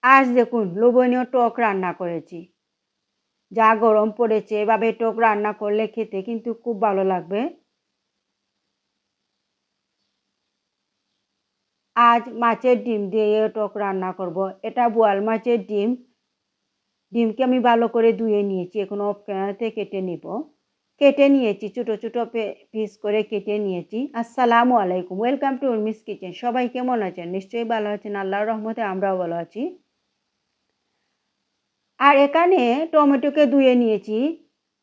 আজ দেখুন লোভনীয় টক রান্না করেছি। যা গরম পড়েছে এভাবে টক রান্না করলে খেতে কিন্তু খুব ভালো লাগবে। আজ মাছের ডিম দিয়ে টক রান্না করব। এটা বোয়াল মাছের ডিম। ডিমকে আমি ভালো করে ধুয়ে নিয়েছি, এখন অফ ক্যামেরাতে কেটে নিব। কেটে নিয়েছি, ছোটো ছোটো পিস করে কেটে নিয়েছি। আসসালামু আলাইকুম, ওয়েলকাম টু উর্মিস কিচেন। সবাই কেমন আছেন? নিশ্চয়ই ভালো আছেন, আল্লাহর রহমতে আমরাও ভালো আছি। আর এখানে টমেটোকে ধুয়ে নিয়েছি,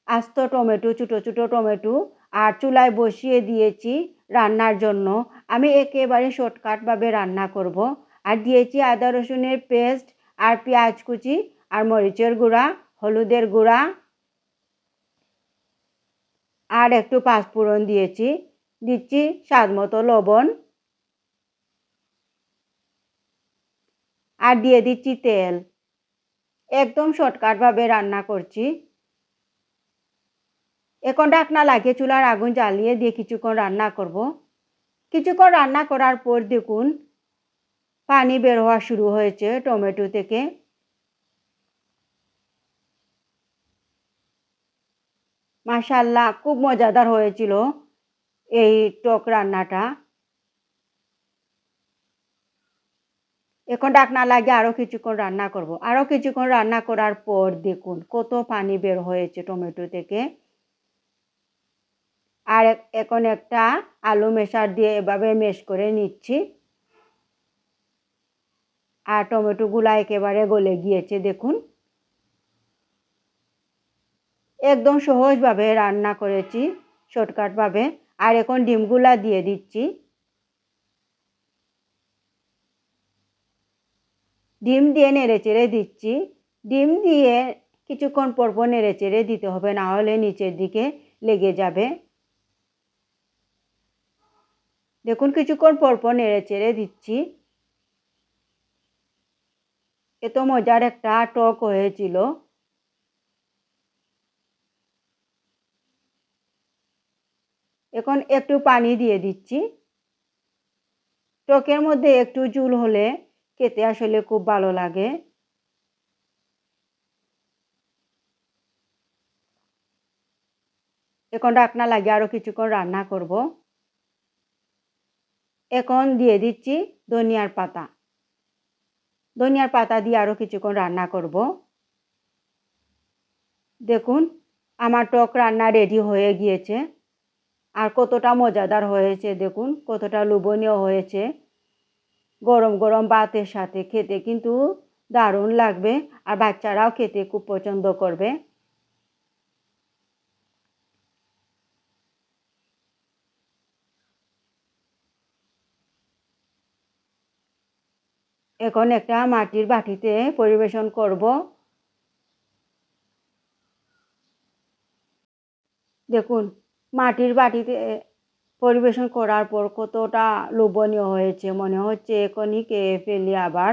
আস্ত টমেটো, ছোটো ছোটো টমেটো। আর চুলায় বসিয়ে দিয়েছি রান্নার জন্য। আমি একেবারে শর্টকাটভাবে রান্না করব। আর দিয়েছি আদা রসুনের পেস্ট, আর পেঁয়াজ কুচি, আর মরিচের গুঁড়া, হলুদের গুঁড়া, আর একটু পাঁচফোড়ন দিয়েছি। দিচ্ছি স্বাদ মতো লবণ, আর দিয়ে দিচ্ছি তেল। একদম শর্টকাটভাবে রান্না করছি। এখন ঢাকনা লাগিয়ে চুলার আগুন জ্বালিয়ে দিয়ে কিছুক্ষণ রান্না করব। কিছুক্ষণ রান্না করার পর দেখুন পানি বের হওয়া শুরু হয়েছে টমেটো থেকে। মাশাআল্লাহ, খুব মজাদার হয়েছিল এই টক রান্নাটা। এখন ঢাকনা লাগিয়ে আরও কিছুক্ষণ রান্না করব। আরও কিছুক্ষণ রান্না করার পর দেখুন কত পানি বের হয়েছে টমেটো থেকে। আর এখন একটা আলু মেশার দিয়ে এভাবে মেশ করে নিচ্ছি। আর টমেটোগুলো একেবারে গলে গিয়েছে দেখুন। একদম সহজভাবে রান্না করেছি, শর্টকাটভাবে। আর এখন ডিমগুলা দিয়ে দিচ্ছি। ডিম দিয়ে নেড়েচেড়ে দিচ্ছি। ডিম দিয়ে কিছুক্ষণ পরপর নেড়েচেড়ে দিতে হবে, না হলে নিচের দিকে লেগে যাবে। দেখুন কিছুক্ষণ পরপর নেড়েচেড়ে দিচ্ছি। এত মজার একটা টক হয়েছিল। এখন একটু পানি দিয়ে দিচ্ছি। টকের মধ্যে একটু ঝোল হলে খেতে আসলে খুব ভালো লাগে। এখন ঢাকনা লাগিয়ে আরও কিছুক্ষণ রান্না করব। এখন দিয়ে দিচ্ছি ধনিয়ার পাতা। ধনিয়ার পাতা দিয়ে আরও কিছুক্ষণ রান্না করব। দেখুন আমার টক রান্না রেডি হয়ে গিয়েছে। আর কতটা মজাদার হয়েছে দেখুন, কতটা লোভনীয় হয়েছে। গরম গরম ভাতের সাথে খেতে কিন্তু দারুণ লাগবে, আর বাচ্চারাও খেতে খুব পছন্দ করবে। এখন একটা মাটির বাটিতে পরিবেশন করব। দেখুন মাটির বাটিতে পরিবেশন করার পর কতটা লোভনীয় হয়েছে, মনে হচ্ছে এখনই খেয়ে ফেলি আবার।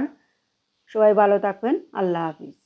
সবাই ভালো থাকবেন, আল্লাহ হাফিজ।